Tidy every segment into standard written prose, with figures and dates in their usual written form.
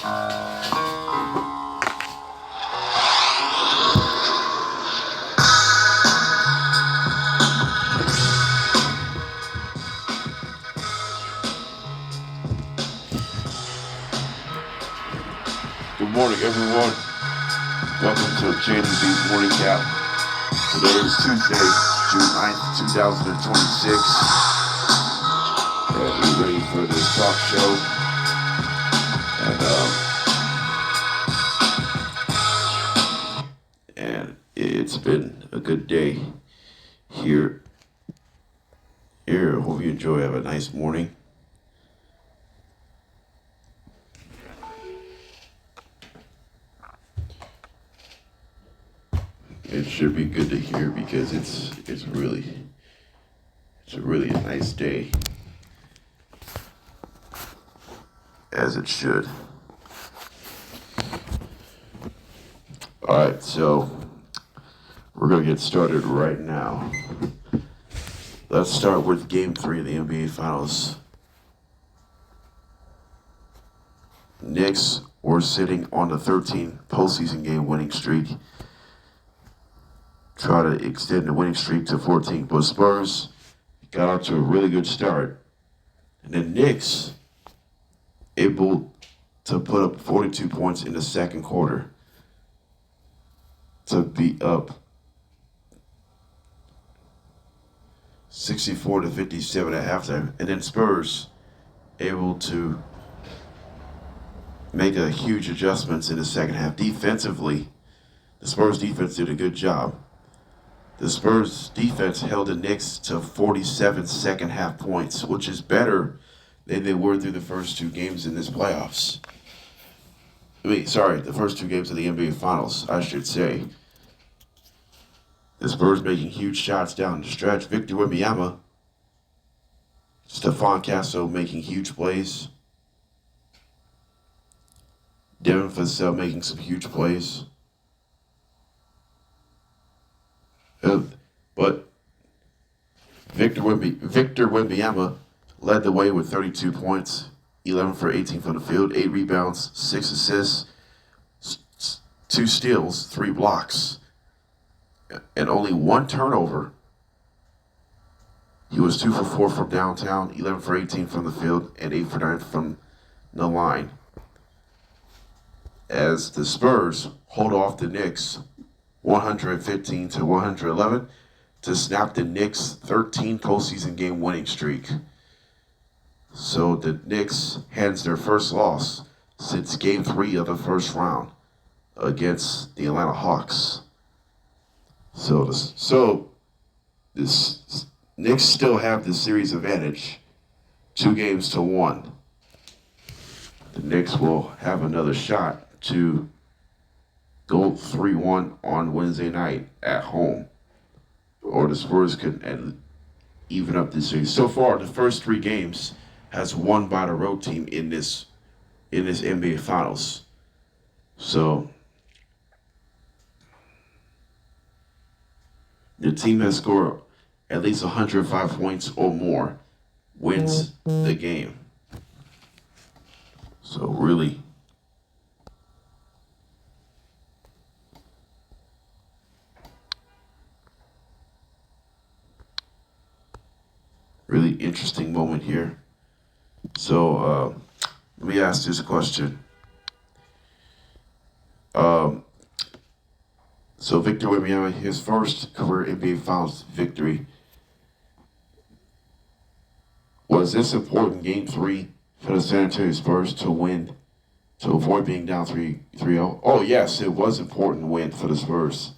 Good morning, everyone. Welcome to JDB's Morning Cap. Today is Tuesday, June 9th, 2026. And we're ready for this talk show. And it's been a good day here. Hope you enjoy. Have a nice morning. It should be good to hear because it's really a nice day, as it should. All right, so we're gonna get started right now. Let's start with Game 3 of the NBA Finals. Knicks were sitting on a 13 postseason game winning streak. Try to extend the winning streak to 14, but Spurs got out to a really good start. And the Knicks able to put up 42 points in the second quarter to be up 64-57 at halftime. And then Spurs able to make a huge adjustments in the second half. Defensively, the Spurs defense did a good job. The Spurs defense held the Knicks to 47 second half points, which is better than they were through the first two games in this playoffs. The first two games of the NBA Finals, I should say. The Spurs making huge shots down the stretch. Victor Wembanyama, Stephon Castle making huge plays. Devin Vassell making some huge plays. But Victor Wembanyama led the way with 32 points, 11 for 18 from the field, 8 rebounds, 6 assists, 2 steals, 3 blocks, and only 1 turnover. He was 2 for 4 from downtown, 11 for 18 from the field, and 8 for 9 from the line. As the Spurs hold off the Knicks 115-111 to snap the Knicks' 13 postseason game winning streak. So the Knicks hands their first loss since Game 3 of the first round against the Atlanta Hawks. So this Knicks still have the series advantage, 2-1. The Knicks will have another shot to go 3-1 on Wednesday night at home, or the Spurs could even up this series. So far, the first 3 games has won by the road team in this NBA Finals. So the team has scored at least 105 points or more, wins the game. So really interesting moment here. So let me ask this question. So Victor Wembanyama, his first career NBA Finals victory. Was this important Game 3 for the San Antonio Spurs to win, to avoid being down 3-0? Oh yes, it was important win for the Spurs.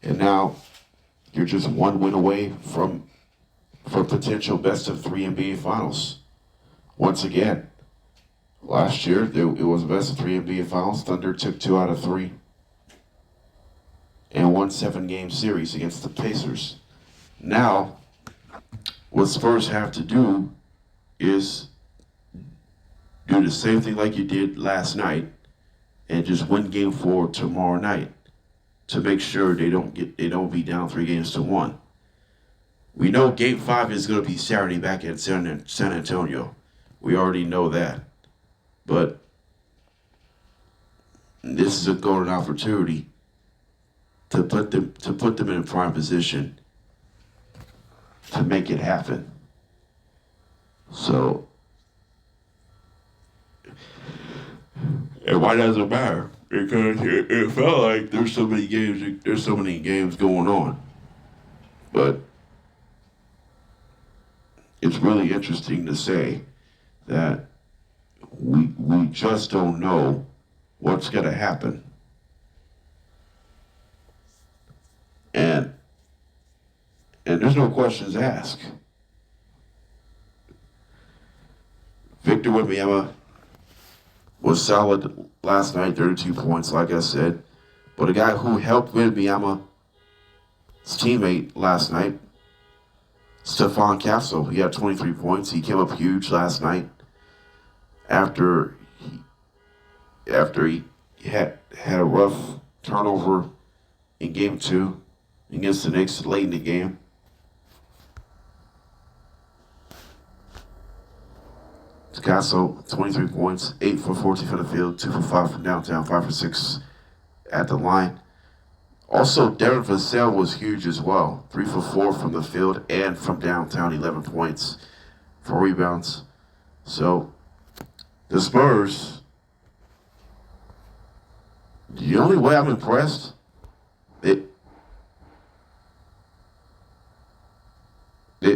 And now you're just 1 win away from potential best of 3 NBA Finals. Once again, last year it was best of 3 NBA Finals. Thunder took 2 out of 3 and won 7-game series against the Pacers. Now, what Spurs have to do is do the same thing like you did last night and just win Game 4 tomorrow night to make sure they don't be down 3-1. We know Game 5 is going to be Saturday back at San Antonio. We already know that. But this is a golden opportunity to put them in a prime position to make it happen. So, and why does it matter? Because it felt like there's so many games going on. But it's really interesting to say that we just don't know what's going to happen. And there's no questions asked. Victor Wembanyama was solid last night, 32 points, like I said. But a guy who helped Wembanyama's teammate last night, Stephon Castle, he had 23 points. He came up huge last night after he had a rough turnover in Game 2 against the Knicks late in the game. Castle, 23 points, 8 for 14 from the field, 2 for 5 from downtown, 5 for 6 at the line. Also, Devin Vassell was huge as well, 3 for 4 from the field and from downtown, 11 points, 4 rebounds. So, the Spurs, the only way I'm impressed, they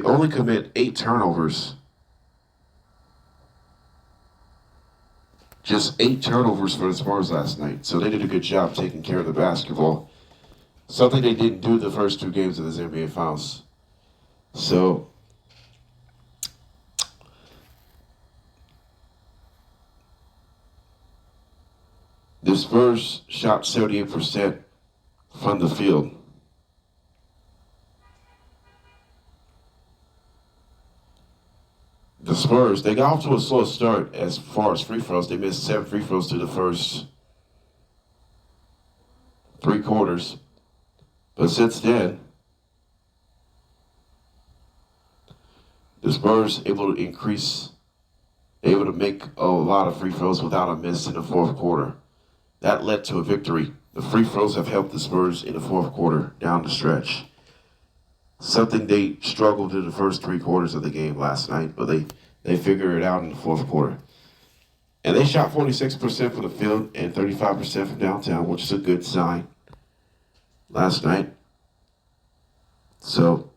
only commit 8 turnovers. Just 8 turnovers for the Spurs last night. So they did a good job taking care of the basketball. Something they didn't do the first 2 games of this NBA Finals. So the Spurs shot 78% from the field. The Spurs, they got off to a slow start as far as free throws. They missed 7 free throws through the first 3 quarters. But since then, the Spurs able to make a lot of free throws without a miss in the 4th quarter. That led to a victory. The free throws have helped the Spurs in the 4th quarter down the stretch. Something they struggled in the first 3 quarters of the game last night, but they figured it out in the 4th quarter. And they shot 46% from the field and 35% from downtown, which is a good sign last night. So,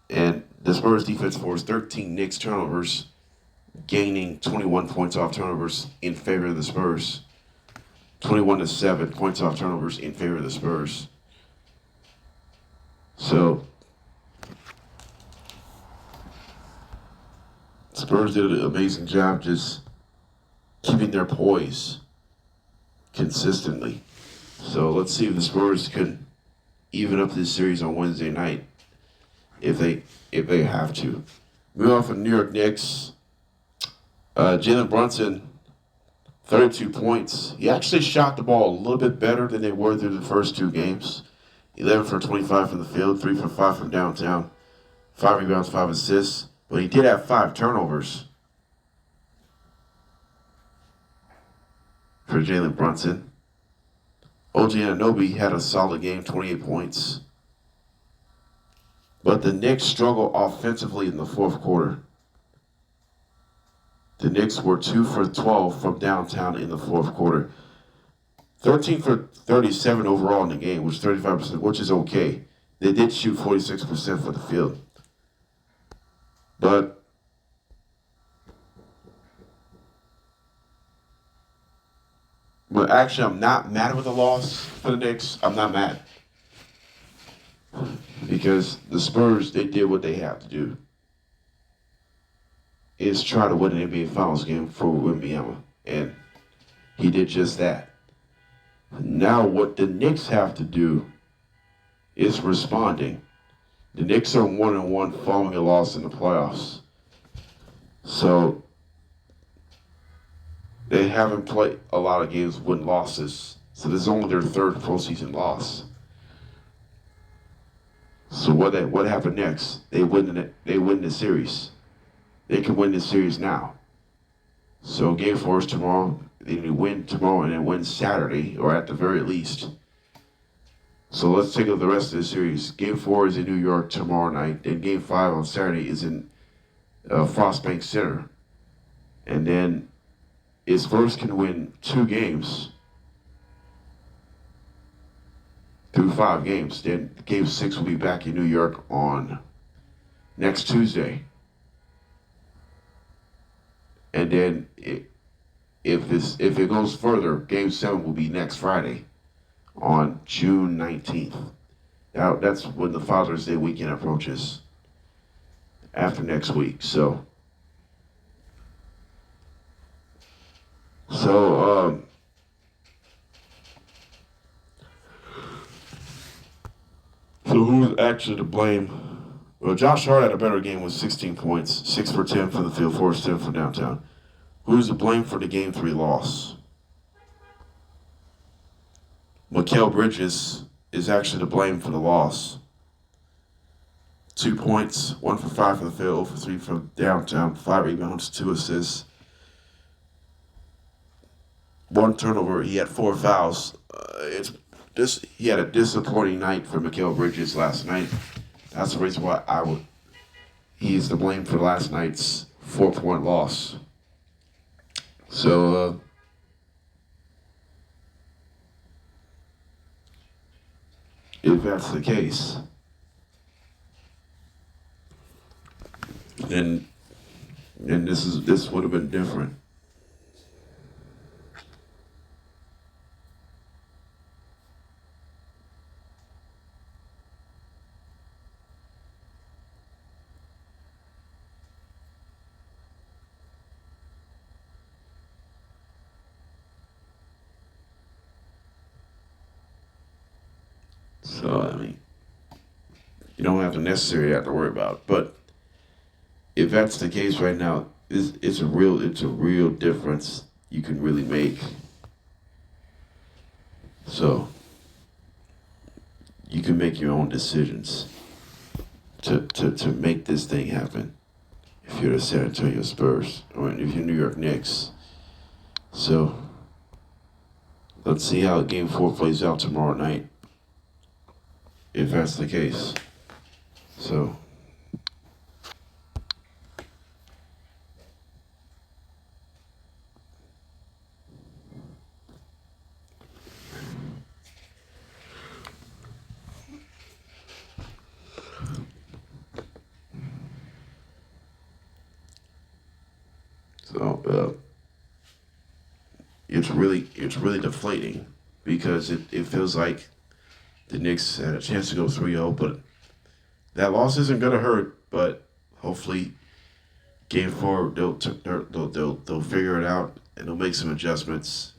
and the Spurs defense forced 13 Knicks turnovers, gaining 21 points off turnovers in favor of the Spurs. 21-7 points off turnovers in favor of the Spurs. So, Spurs did an amazing job just keeping their poise consistently. So let's see if the Spurs can even up this series on Wednesday night if they have to. Moving on from New York Knicks, Jalen Brunson, 32 points. He actually shot the ball a little bit better than they were through the first 2 games. 11 for 25 from the field, 3 for 5 from downtown, 5 rebounds, 5 assists. But he did have 5 turnovers for Jalen Brunson. OG Anunoby had a solid game, 28 points. But the Knicks struggled offensively in the 4th quarter. The Knicks were 2 for 12 from downtown in the 4th quarter. 13 for 37 overall in the game, which is 35%, which is okay. They did shoot 46% for the field. But actually, I'm not mad with the loss for the Knicks. I'm not mad. Because the Spurs, they did what they have to do. Is try to win an NBA Finals game for Wembanyama. And he did just that. Now what the Knicks have to do is responding. The Knicks are 1-1 following a loss in the playoffs. So they haven't played a lot of games with losses. So this is only their 3rd postseason loss. So what happened next? They win the series. They can win the series now. So game 4 is tomorrow. They need to win tomorrow and then win Saturday, or at the very least. So let's take up the rest of the series. Game 4 is in New York tomorrow night. Then game 5 on Saturday is in Frostbank Center. And then if Spurs can win 2 games through 5 games, then game 6 will be back in New York on next Tuesday. And then if it goes further, game 7 will be next Friday on June 19th. Now, that's when the Father's Day weekend approaches after next week. So who's actually to blame? Well, Josh Hart had a better game with 16 points, 6 for 10 from the field, 4 for 10 from downtown. Who's to blame for the game 3 loss? Mikal Bridges is actually to blame for the loss. 2 points, 1 for 5 from the field, 0 for 3 from downtown, 5 rebounds, 2 assists, 1 turnover. He had 4 fouls. He had a disappointing night for Mikal Bridges last night. That's the reason why he's to blame for last night's 4-point loss. So, if that's the case, then this would have been different. So, I mean, you don't have to necessarily have to worry about it. But if that's the case right now, it's a real difference you can really make. So you can make your own decisions to make this thing happen. If you're the San Antonio Spurs, or if you're New York Knicks. So let's see how game 4 plays out tomorrow night, if that's the case. So it's really deflating, because it feels like the Knicks had a chance to go 3-0, but that loss isn't gonna hurt. But hopefully, game 4 they'll figure it out and they'll make some adjustments.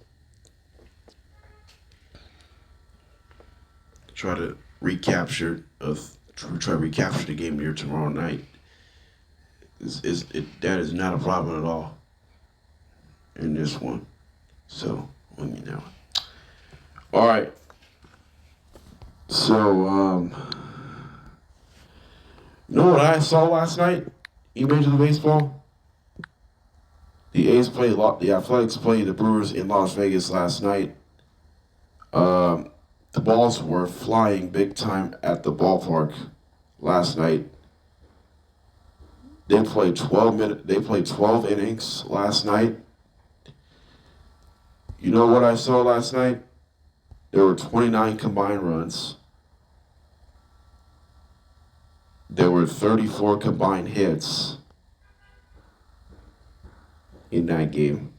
Try to recapture the game here tomorrow night. That is not a problem at all in this one. So, all right. So, you know what I saw last night in Major League Baseball? The Athletics played the Brewers in Las Vegas last night. The balls were flying big time at the ballpark last night. They played 12 innings last night. You know what I saw last night? There were 29 combined runs. There were 34 combined hits in that game.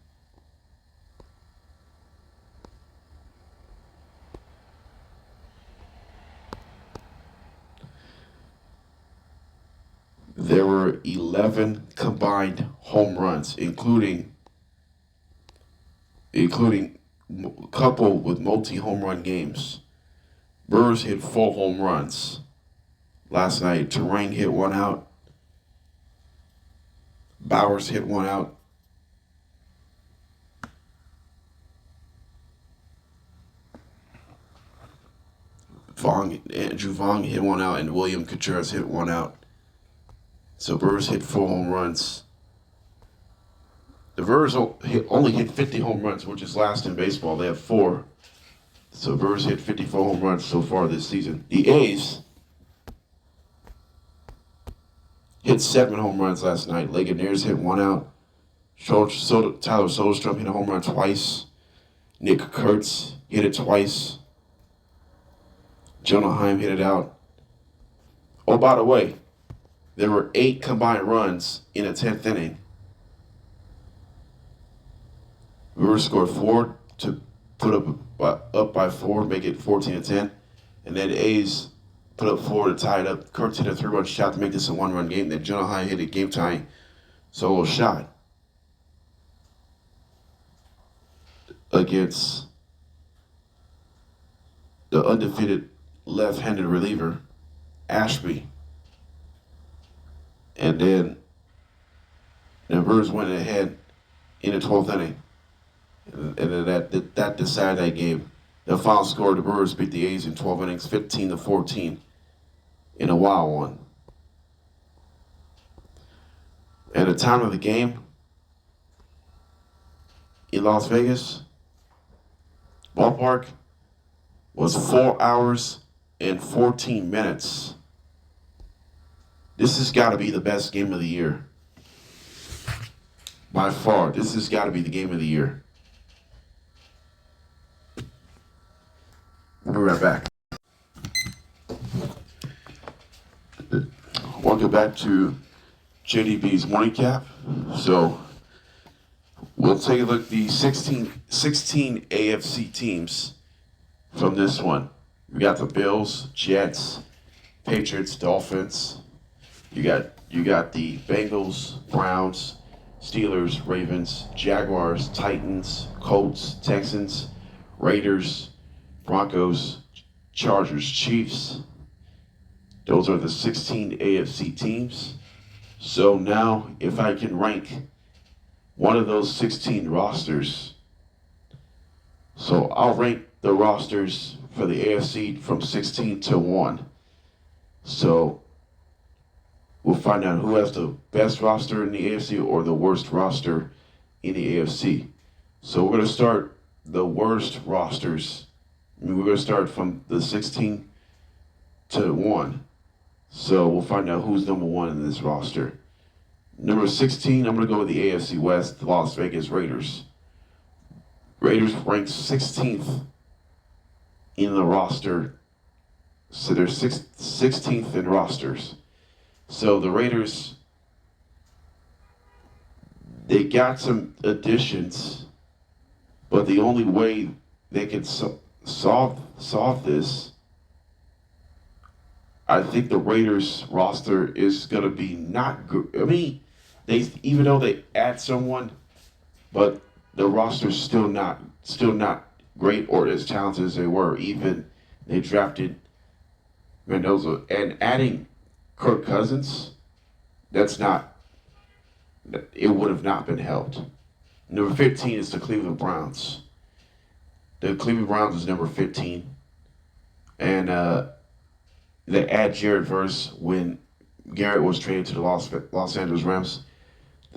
There were 11 combined home runs, including a couple with multi-home run games. Brewers hit 4 home runs last night. Terrain hit 1 out. Bowers hit 1 out. Andrew Vaughn hit 1 out, and William Contreras hit 1 out. So Brewers hit 4 home runs. The Brewers only hit 50 home runs, which is last in baseball. They have 4. So Brewers hit 54 home runs so far this season. The A's hit 7 home runs last night. Legionnaires hit 1 out. Tyler Soderstrom hit a home run twice. Nick Kurtz hit it twice. Jonah Heim hit it out. Oh, by the way, there were 8 combined runs in the 10th inning. Brewers scored 4 to put up by 4, make it 14-10. And then A's put up 4 to tie it up. Kurtz hit a 3-run shot to make this a 1-run game. Then Jonah Heim hit a game-tying solo shot against the undefeated left-handed reliever, Ashby. And then the Brewers went ahead in the 12th inning. And then that decided that game. The final score, the Brewers beat the A's in 12 innings, 15-14 in a wild one. And the time of the game in Las Vegas ballpark was 4 hours and 14 minutes. This has got to be the best game of the year. By far, this has got to be the game of the year. We'll be right back. Welcome back to JDB's Morning Cap. So, we'll take a look at the 16 AFC teams from this one. We got the Bills, Jets, Patriots, Dolphins. You got the Bengals, Browns, Steelers, Ravens, Jaguars, Titans, Colts, Texans, Raiders, Broncos, Chargers, Chiefs. Those are the 16 AFC teams. So now, if I can rank one of those 16 rosters, so I'll rank the rosters for the AFC from 16 to 1. So we'll find out who has the best roster in the AFC or the worst roster in the AFC. So we're going to start the worst rosters. We're going to start from the 16 to 1. So we'll find out who's number 1 in this roster. Number 16, I'm going to go with the AFC West, the Las Vegas Raiders. Raiders ranked 16th in the roster. So they're 16th in rosters. So the Raiders, they got some additions, but the only way they can solve this, I think the Raiders roster is going to be not good. I mean, even though they add someone, but the roster's still not great or as talented as they were. Even they drafted Mendoza and adding Kirk Cousins, it would have not been helped. Number 15 is the Cleveland Browns. The Cleveland Browns is number 15. And they add Jared Verse when Garrett was traded to the Los Angeles Rams.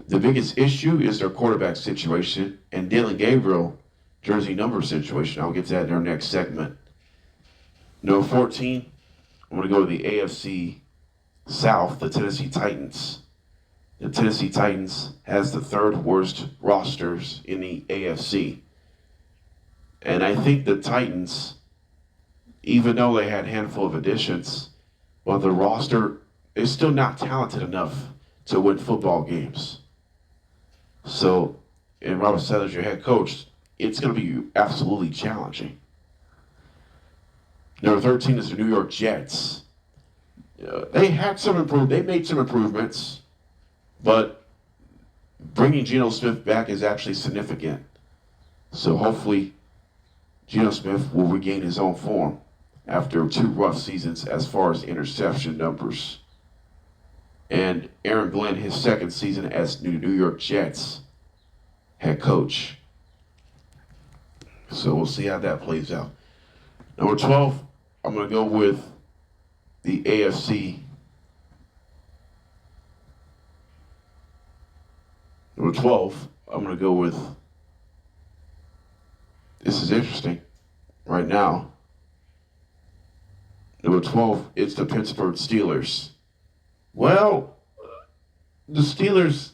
The biggest issue is their quarterback situation and Dillon Gabriel jersey number situation. I'll get to that in our next segment. Number 14, I'm going to go to the AFC South, the Tennessee Titans. The Tennessee Titans has the 3rd worst rosters in the AFC. And I think the Titans, even though they had a handful of additions, but the roster is still not talented enough to win football games. So, and Robert Sellers, your head coach, it's going to be absolutely challenging. Number 13 is the New York Jets. They had they made some improvements, but bringing Geno Smith back is actually significant. So hopefully Geno Smith will regain his own form after 2 rough seasons as far as interception numbers. And Aaron Glenn, his 2nd season as New York Jets head coach. So we'll see how that plays out. Number 12, I'm going to go with the AFC. Number 12 I'm going to go with, this is interesting right now. Number 12, it's the Pittsburgh Steelers. Well, the Steelers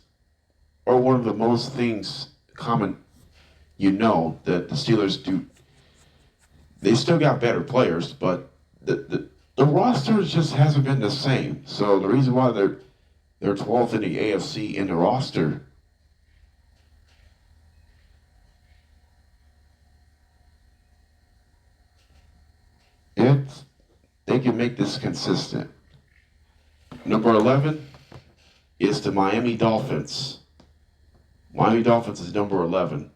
are one of the most things common, that the Steelers do. They still got better players, but the roster just hasn't been the same. So the reason why they're 12th in the AFC in the roster, they can make this consistent. Number 11 is the Miami Dolphins. Miami Dolphins is number 11.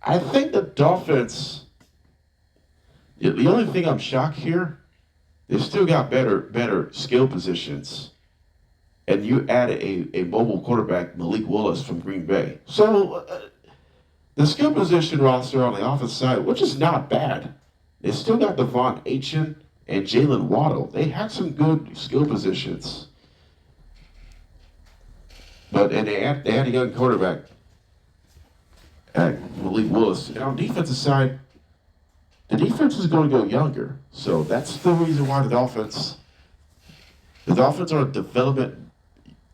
I think the Dolphins, the only thing I'm shocked here, they've still got better skill positions. And you added a mobile quarterback, Malik Willis from Green Bay. So the skill position roster on the offensive side, which is not bad, they still got Devon Achane and Jalen Waddle. They had some good skill positions. And they had a young quarterback, Malik Willis. And on the defensive side, the defense is going to go younger. So that's the reason why the Dolphins are a development.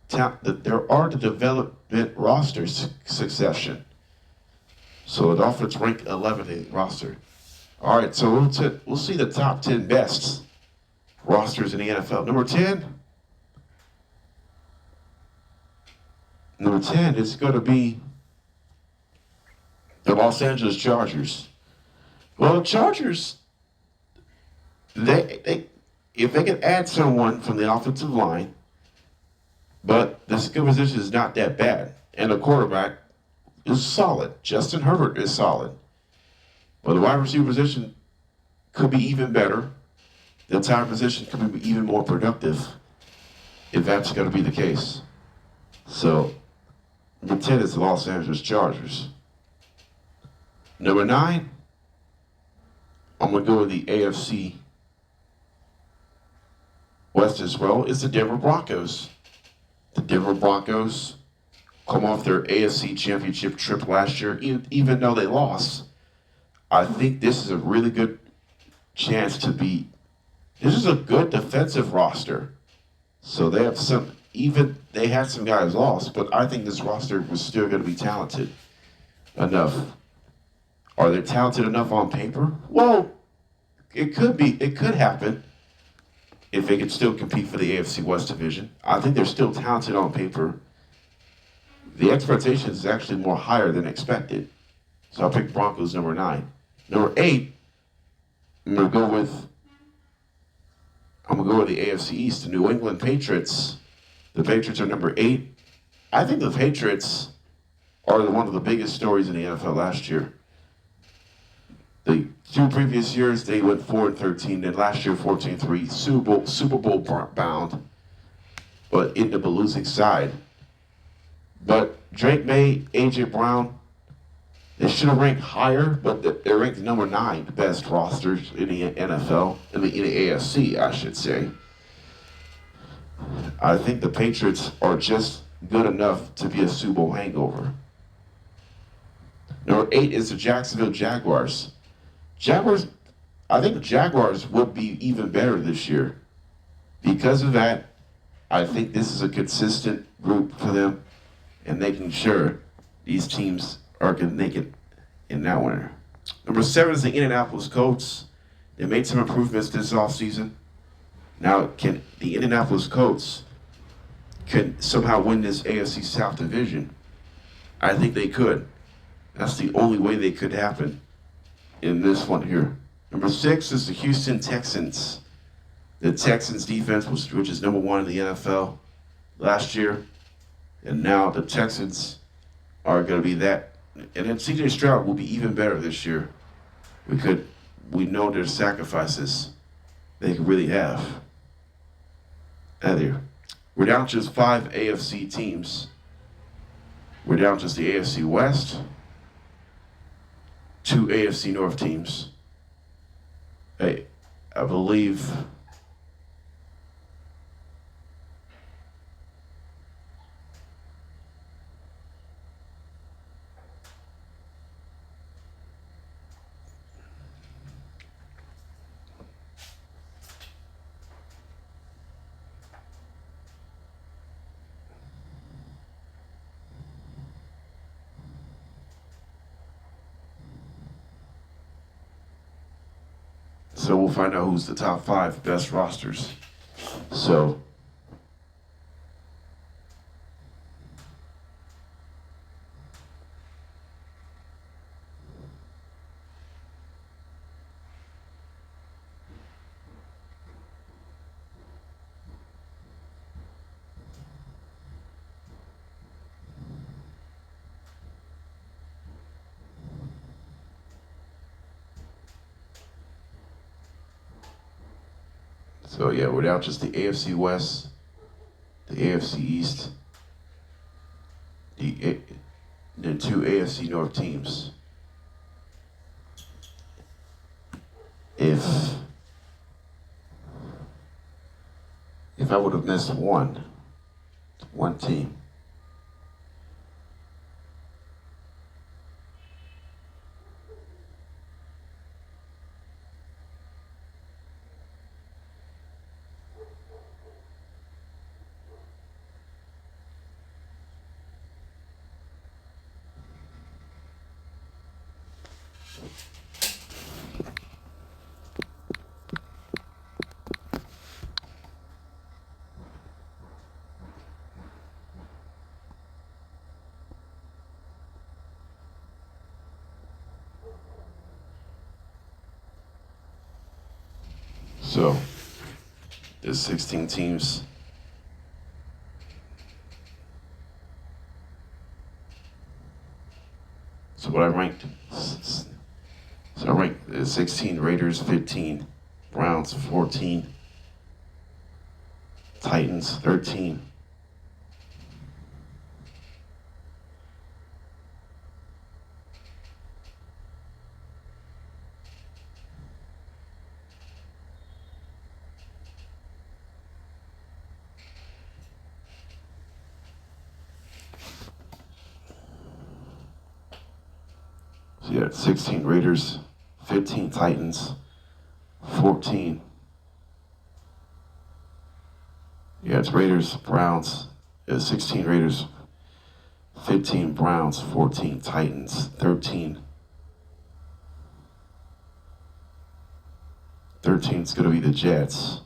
There are the development roster succession. So the Dolphins rank 11th in roster. All right, so we'll see the top 10 best rosters in the NFL. Number 10 is going to be the Los Angeles Chargers. Well, the Chargers, if they can add someone from the offensive line, but the skill position is not that bad, and the quarterback is solid. Justin Herbert is solid. But the wide receiver position could be even better. The entire position could be even more productive if that's going to be the case. So, number 10 is the Los Angeles Chargers. Number 9, I'm going to go with the AFC West as well. It's the Denver Broncos. The Denver Broncos come off their AFC Championship trip last year, even though they lost. I think this is a really good chance to be. This is a good defensive roster. So they have they had some guys lost, but I think this roster was still going to be talented enough. Are they talented enough on paper? Well, it could be. It could happen if they could still compete for the AFC West division. I think they're still talented on paper. The expectation is actually more higher than expected. So I'll pick Broncos number 9. Number 8, I'm gonna go with the AFC East, the New England Patriots. The Patriots are number 8. I think the Patriots are one of the biggest stories in the NFL last year. The 2 previous years, they went 4-13. Then last year, 14-3, Super Bowl bound, but ended up a losing side. But Drake May, A.J. Brown, they should have ranked higher, but they're ranked number 9, the best rosters in the NFL, in the AFC, I should say. I think the Patriots are just good enough to be a Super Bowl hangover. Number 8 is the Jacksonville Jaguars. I think the Jaguars would be even better this year. Because of that, I think this is a consistent group for them and making sure these teams are going to make it in that winner. Number 7 is the Indianapolis Colts. They made some improvements this offseason. Now, can the Indianapolis Colts somehow win this AFC South division? I think they could. That's the only way they could happen in this one here. Number 6 is the Houston Texans. The Texans defense, which is number 1 in the NFL last year. And now the Texans are going to be that. And then C.J. Stroud will be even better this year. We know their sacrifices they could really have. There. We're down to just 5 AFC teams. We're down to just the AFC West, 2 AFC North teams. I believe So we'll find out who's the top 5 best rosters. So yeah, without just the AFC West, the AFC East, the 2 AFC North teams. If I would have missed one team, so there's 16 teams. So what I ranked, I ranked 16 Raiders, 15 Browns, 14 Titans, 13 So yeah, 16 Raiders, 15 Titans, 14. Yeah, it's Raiders, Browns, 16 Raiders, 15 Browns, 14 Titans, 13. 13 is going to be the Jets.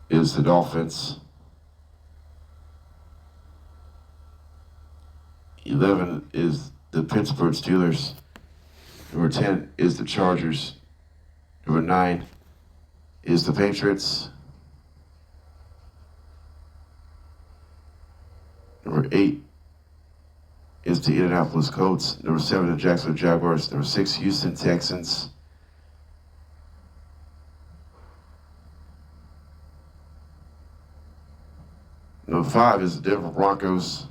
Is the Dolphins. 11 is the Pittsburgh Steelers. Number 10 is the Chargers. Number 9 is the Patriots. Number 8 is the Indianapolis Colts. Number 7, the Jacksonville Jaguars. Number 6, Houston Texans. Number 5 is the Denver Broncos.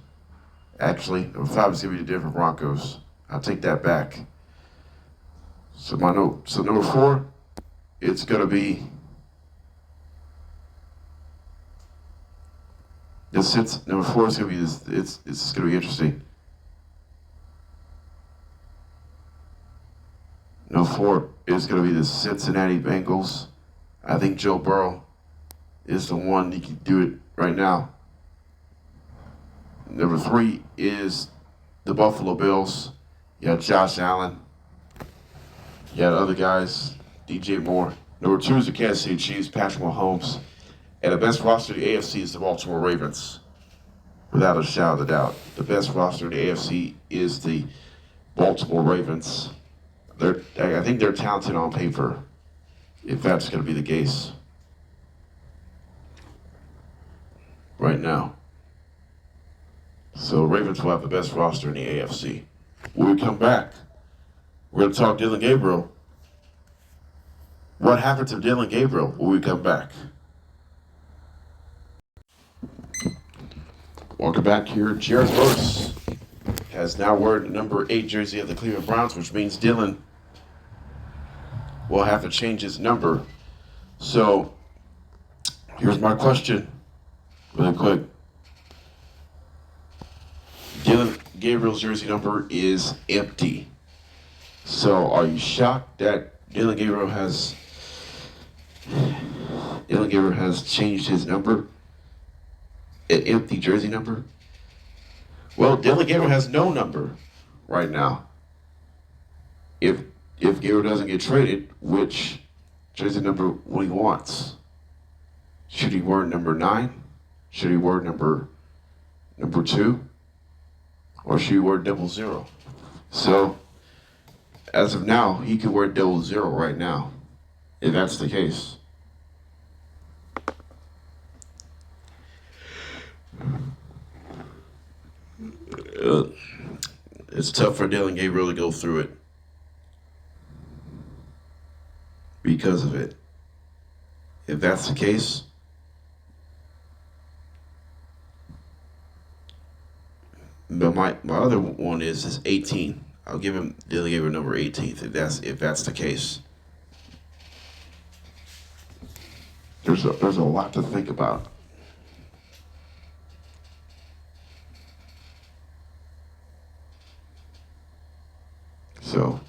Actually, number 5 is going to be the Denver Broncos. I'll take that back. So number 4, it's going to be number 4 is going to be this. It's going to be interesting. Number 4 is going to be the Cincinnati Bengals. I think Joe Burrow is the one that can do it right now. Number 3 is the Buffalo Bills. You got Josh Allen. You got other guys, DJ Moore. Number 2 is the Kansas City Chiefs, Patrick Mahomes. And the best roster in the AFC is the Baltimore Ravens. Without a shadow of a doubt. The best roster in the AFC is the Baltimore Ravens. I think they're talented on paper, if that's going to be the case right now. So Ravens will have the best roster in the AFC. When we come back, we're going to talk Dillon Gabriel. What happened to Dillon Gabriel when we come back? Welcome back here. Jared Verse has now worn the number 8 jersey of the Cleveland Browns, which means Dillon will have to change his number. So here's my question, really quick. Dillon Gabriel's jersey number is empty. So are you shocked that Dillon Gabriel has changed his number? An empty jersey number? Well, Dillon Gabriel has no number right now. If Gabriel doesn't get traded, which jersey number will he wants? Should he wear number 9? Should he wear number 2? Or should he wear 00? So, as of now, he could wear 00 right now, if that's the case. It's tough for Dillon Gabriel to go through it because of it. If that's the case, but my other one is 18. I'll give him Dillon Gabriel number 18th if that's the case. There's a lot to think about. So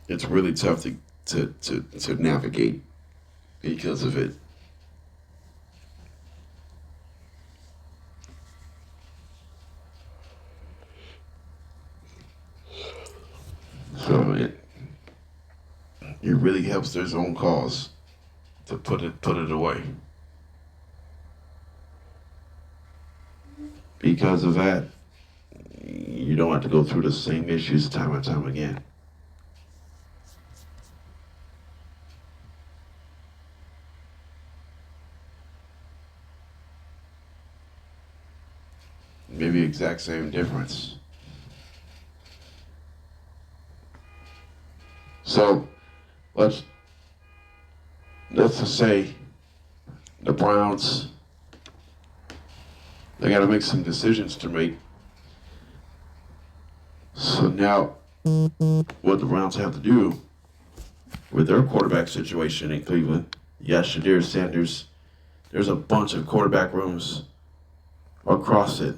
it's really tough to navigate because of it. So it really helps their own cause to put it away. Because of that, you don't have to go through the same issues time and time again. Maybe exact same difference. So let's just say the Browns, they got to make some decisions to make. So now what the Browns have to do with their quarterback situation in Cleveland, yes, Shadir Sanders, there's a bunch of quarterback rooms across it.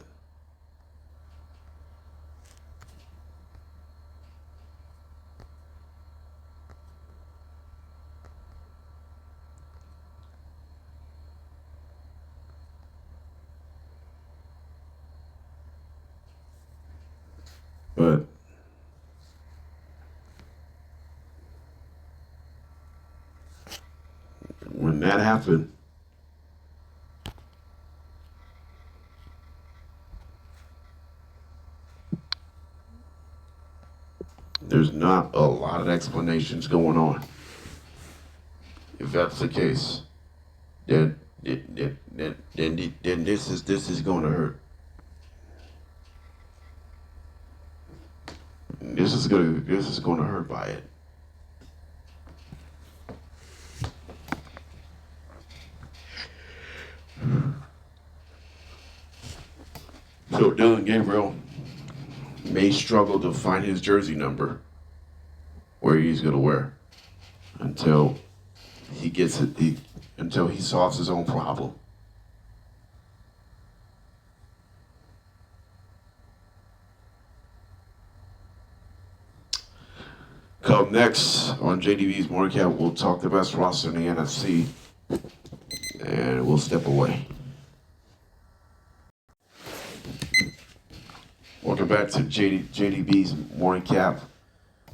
But when that happened, there's not a lot of explanations going on. If that's the case, then this is going to hurt. This is going to hurt by it. So Dillon Gabriel may struggle to find his jersey number where he's going to wear until he gets it, until he solves his own problem. Come next on JDB's Morning Cap, we'll talk the best roster in the NFC, and we'll step away. Welcome back to JDB's Morning Cap.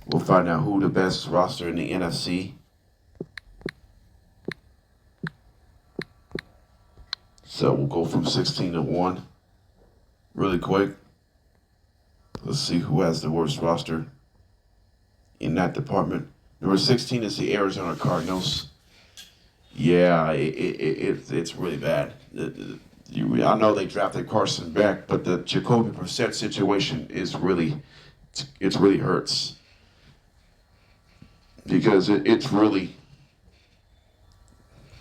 We'll find out who the best roster in the NFC. So we'll go from 16 to 1 really quick. Let's see who has the worst roster in that department. Number 16 is the Arizona Cardinals. Yeah, it's really bad. I know they drafted Carson back, but the Jacoby Brissett situation is really hurts. Because it's really,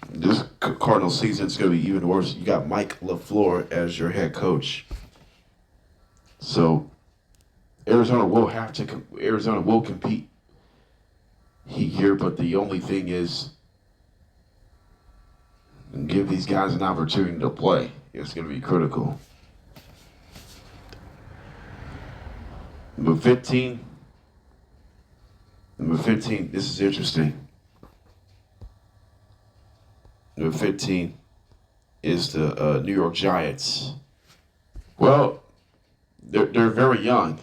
this Cardinals season is going to be even worse. You got Mike LaFleur as your head coach. So Arizona will compete here, but the only thing is give these guys an opportunity to play. It's going to be critical. Number 15, this is interesting. Number 15 is the New York Giants. Well, they're very young.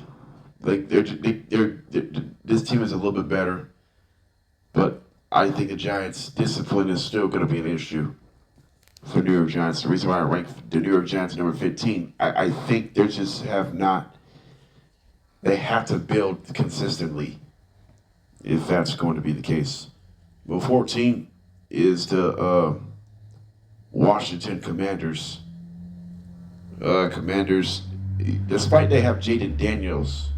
Like this team is a little bit better, but I think the Giants' discipline is still going to be an issue for New York Giants. The reason why I rank the New York Giants number 15, I think they just have not. They have to build consistently if that's going to be the case. Well, 14 is the Washington Commanders. Commanders, despite they have Jaden Daniels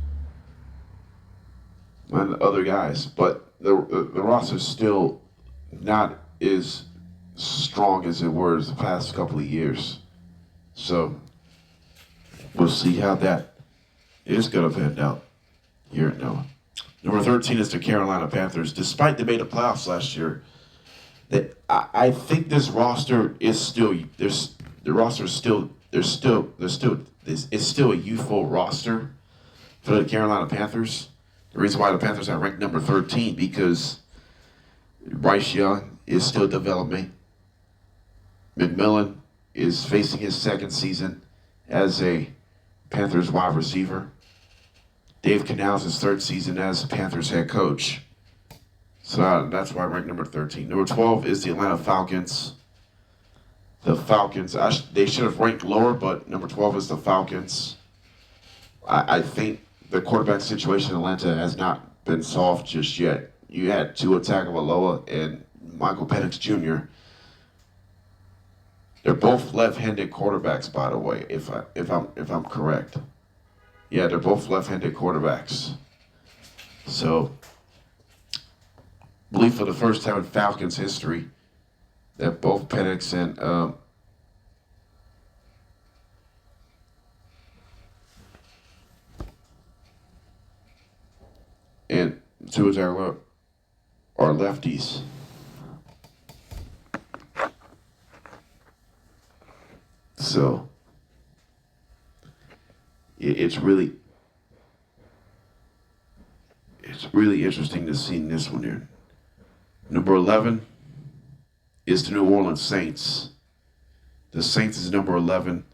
and other guys, but the roster's still not as strong as it was the past couple of years. So we'll see how that is going to pan out here at Noah. Number 13 is the Carolina Panthers. Despite they made the playoffs last year, I think this roster is still it's still a youthful roster for the Carolina Panthers. The reason why the Panthers are ranked number 13 because Bryce Young is still developing. McMillan is facing his second season as a Panthers wide receiver. Dave Canales' his third season as Panthers head coach. So that's why I rank number 13. Number 12 is the Atlanta Falcons. The Falcons, they should have ranked lower, but number 12 is the Falcons. I think the quarterback situation in Atlanta has not been solved just yet. You had Tua Tagovailoa and Michael Penix Jr. They're both left-handed quarterbacks, by the way, if I'm correct. Yeah, they're both left-handed quarterbacks. So, I believe for the first time in Falcons history, that both Penix and Tua Tagovailoa are lefties. So it's really interesting to see this one here. Number 11 is the New Orleans Saints. The Saints is number 11.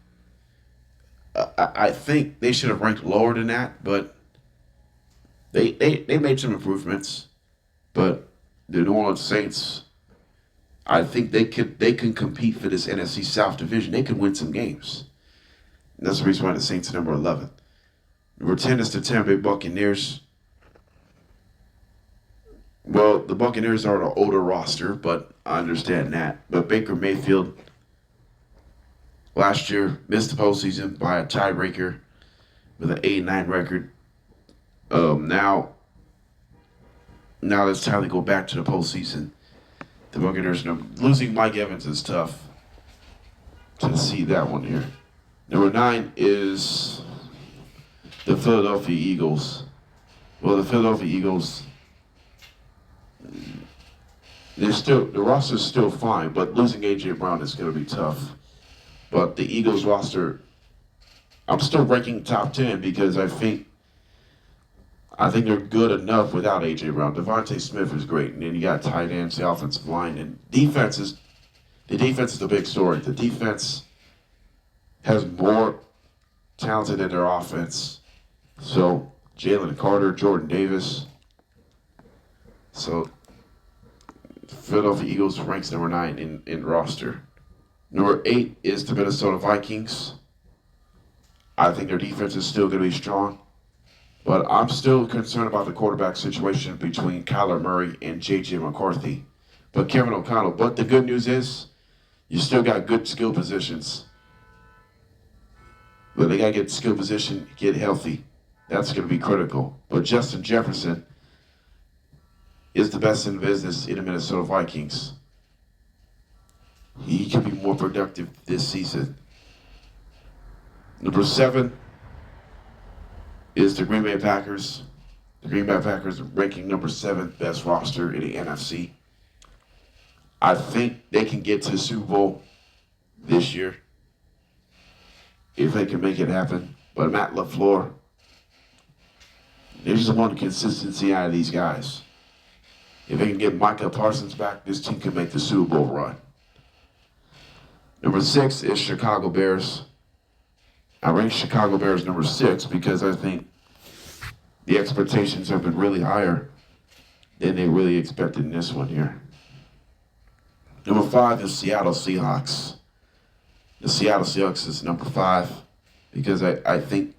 I think they should have ranked lower than that, but they made some improvements. But the New Orleans Saints, I think they can compete for this NFC South division. They can win some games. And that's the reason why the Saints are number 11. Number 10 is the Tampa Bay Buccaneers. Well, the Buccaneers are an older roster, but I understand that. But Baker Mayfield last year missed the postseason by a tiebreaker with an 8-9 record. Now it's time to go back to the postseason. The Buccaneers, losing Mike Evans is tough to see that one here. Number 9 is the Philadelphia Eagles. Well, the Philadelphia Eagles, the roster's still fine, but losing A.J. Brown is going to be tough. But the Eagles roster, I'm still ranking top 10 because I think they're good enough without A.J. Brown. Devontae Smith is great, and then you got tight ends, the offensive line, and the defense is the big story. The defense has more talented than their offense. So Jalen Carter, Jordan Davis. So Philadelphia Eagles ranks number 9 in roster. Number 8 is the Minnesota Vikings. I think their defense is still going to be strong. But I'm still concerned about the quarterback situation between Kyler Murray and J.J. McCarthy. But Kevin O'Connell. But the good news is you still got good skill positions. But they got to get skill position, get healthy. That's going to be critical. But Justin Jefferson is the best in the business in the Minnesota Vikings. He can be more productive this season. Number 7 is the Green Bay Packers. The Green Bay Packers are ranking number 7 best roster in the NFC. I think they can get to the Super Bowl this year if they can make it happen. But Matt LaFleur, they just want consistency out of these guys. If they can get Micah Parsons back, this team can make the Super Bowl run. Number 6 is Chicago Bears. I rank Chicago Bears number 6 because I think the expectations have been really higher than they really expected in this one here. Number 5 is Seattle Seahawks. The Seattle Seahawks is number 5 because I think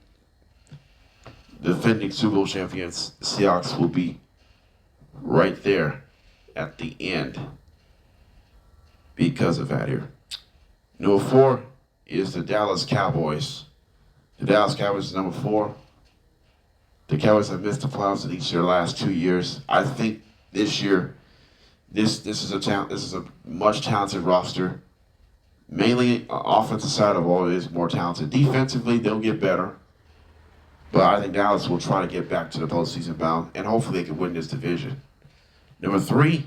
the defending Super Bowl champions, Seahawks, will be right there at the end because of that here. Number 4 is the Dallas Cowboys. The Dallas Cowboys is number 4. The Cowboys have missed the playoffs in each of their last 2 years. I think this year, this is a much talented roster. Mainly offensive side of all, it is more talented. Defensively, they'll get better. But I think Dallas will try to get back to the postseason bound, and hopefully they can win this division. Number 3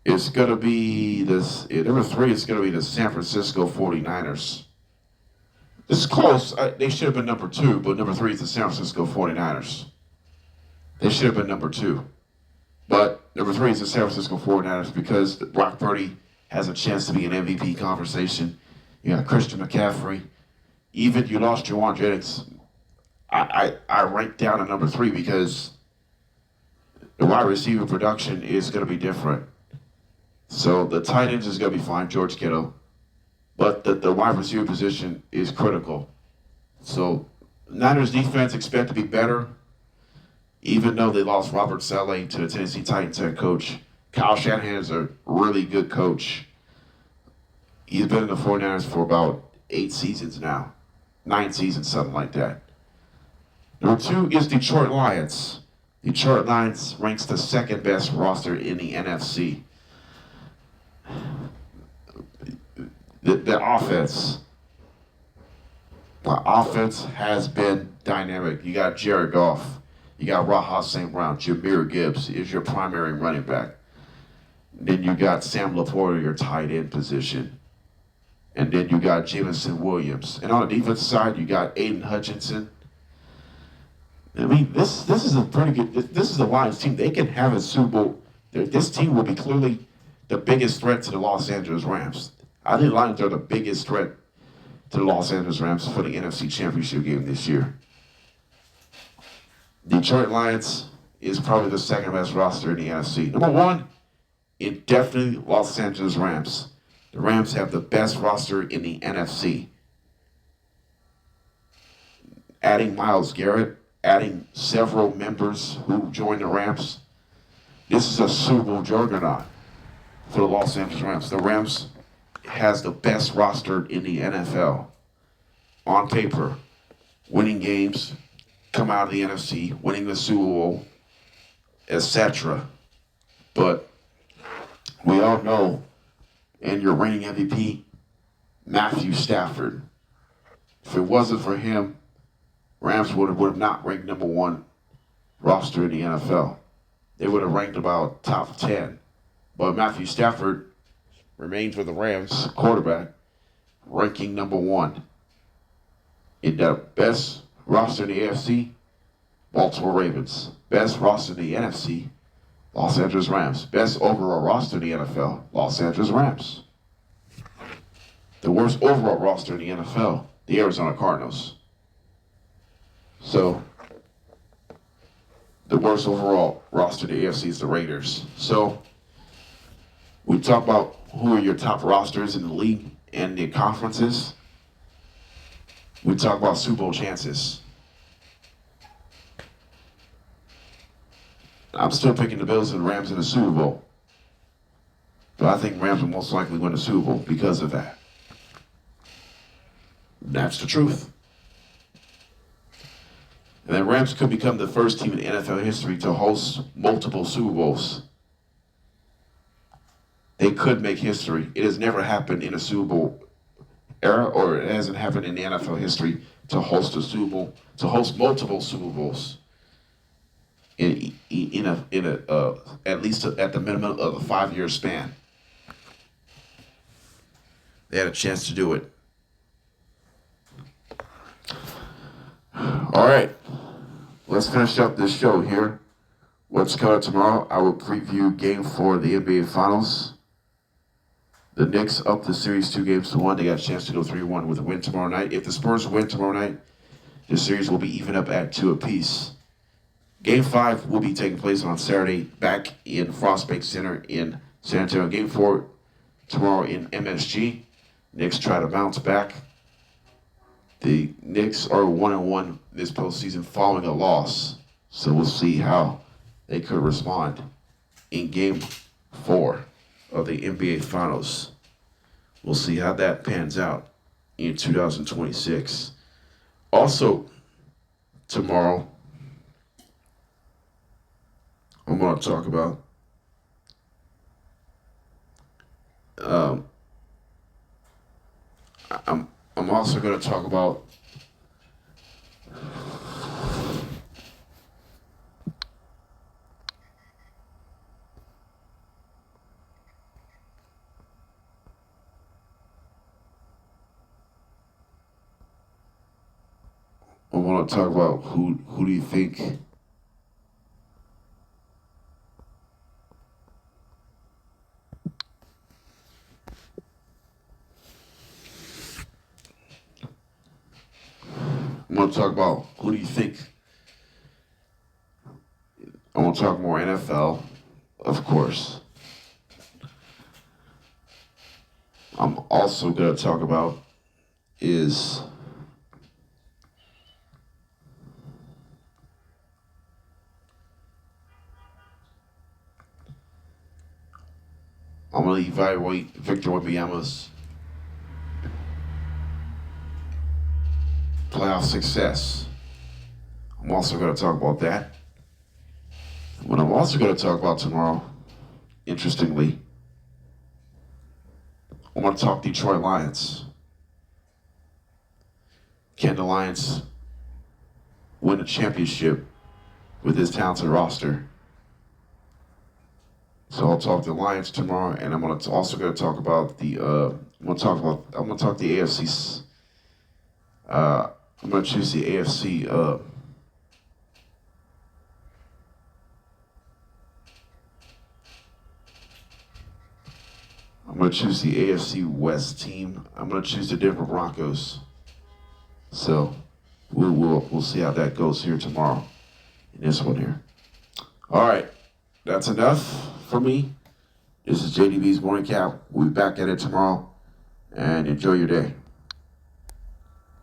is going to be the San Francisco 49ers. This is close. They should have been number 2, but number 3 is the San Francisco 49ers. They should have been number 2. But number 3 is the San Francisco 49ers because Brock Purdy has a chance to be an MVP conversation. You got Christian McCaffrey. Even you lost Jawan Jennings. I ranked down at number 3 because the wide receiver production is going to be different. So the tight ends is going to be fine, George Kittle. But the wide receiver position is critical. So Niners defense expect to be better, even though they lost Robert Saleh to the Tennessee Titans head coach. Kyle Shanahan is a really good coach. He's been in the 49ers for about 8 seasons now. 9 seasons, something like that. Number 2 is Detroit Lions. Detroit Lions ranks the 2nd best roster in the NFC. The offense has been dynamic. You got Jared Goff. You got Raha St. Brown. Jahmyr Gibbs is your primary running back. Then you got Sam Laporta, your tight end position. And then you got Jameson Williams. And on the defensive side, you got Aiden Hutchinson. I mean, this is a pretty good. This is a Lions team. They can have a Super Bowl. This team will be clearly the biggest threat to the Los Angeles Rams. I think the Lions are the biggest threat to the Los Angeles Rams for the NFC Championship game this year. Detroit Lions is probably the 2nd best roster in the NFC. Number 1, it definitely Los Angeles Rams. The Rams have the best roster in the NFC. Adding Myles Garrett, adding several members who joined the Rams. This is a Super Bowl juggernaut for the Los Angeles Rams. The Rams has the best roster in the NFL. On paper, winning games, come out of the NFC, winning the Super Bowl, etc. But we all know, and your reigning MVP, Matthew Stafford. If it wasn't for him, Rams would have not ranked number 1 roster in the NFL. They would have ranked about top 10. But Matthew Stafford remains with the Rams quarterback, ranking number 1. In the best roster in the AFC, Baltimore Ravens. Best roster in the NFC, Los Angeles Rams. Best overall roster in the NFL, Los Angeles Rams. The worst overall roster in the NFL, the Arizona Cardinals. So, the worst overall roster in the AFC is the Raiders. So, we talk about who are your top rosters in the league and the conferences. We talk about Super Bowl chances. I'm still picking the Bills and Rams in the Super Bowl. But I think Rams will most likely win the Super Bowl because of that. That's the truth. And the Rams could become the first team in NFL history to host multiple Super Bowls. They could make history. It has never happened in a Super Bowl era, or it hasn't happened in the NFL history to host a Super Bowl, to host multiple Super Bowls at least at the minimum of a 5-year span. They had a chance to do it. All right, let's finish up this show here. What's coming tomorrow? I will preview Game 4 of the NBA Finals. The Knicks up the series 2-1. They got a chance to go 3-1 with a win tomorrow night. If the Spurs win tomorrow night, the series will be even up at 2 apiece. Game 5 will be taking place on Saturday back in Frostbank Center in San Antonio. Game 4 tomorrow in MSG. Knicks try to bounce back. The Knicks are 1-1 this postseason following a loss. So we'll see how they could respond in Game 4 of the NBA Finals. We'll see how that pans out in 2026. Also, tomorrow, I'm going to talk about I'm also going to talk about who do you think I want to talk about who do you think. I want to talk more NFL, of course. I'm also going to talk about is I'm going to evaluate Victor Wembanyama's playoff success. I'm also going to talk about that. What I'm also going to talk about tomorrow, interestingly, I want to talk Detroit Lions. Can the Lions win a championship with this talented roster? So I'll talk the Lions tomorrow, and I'm also going to talk about the I'm going to talk the AFC. I'm going to choose the AFC. I'm going to choose the AFC West team. I'm going to choose the Denver Broncos. So we'll see how that goes here tomorrow in this one here. All right, that's enough for me. This is JDB's Morning Cap. We'll be back at it tomorrow, and enjoy your day.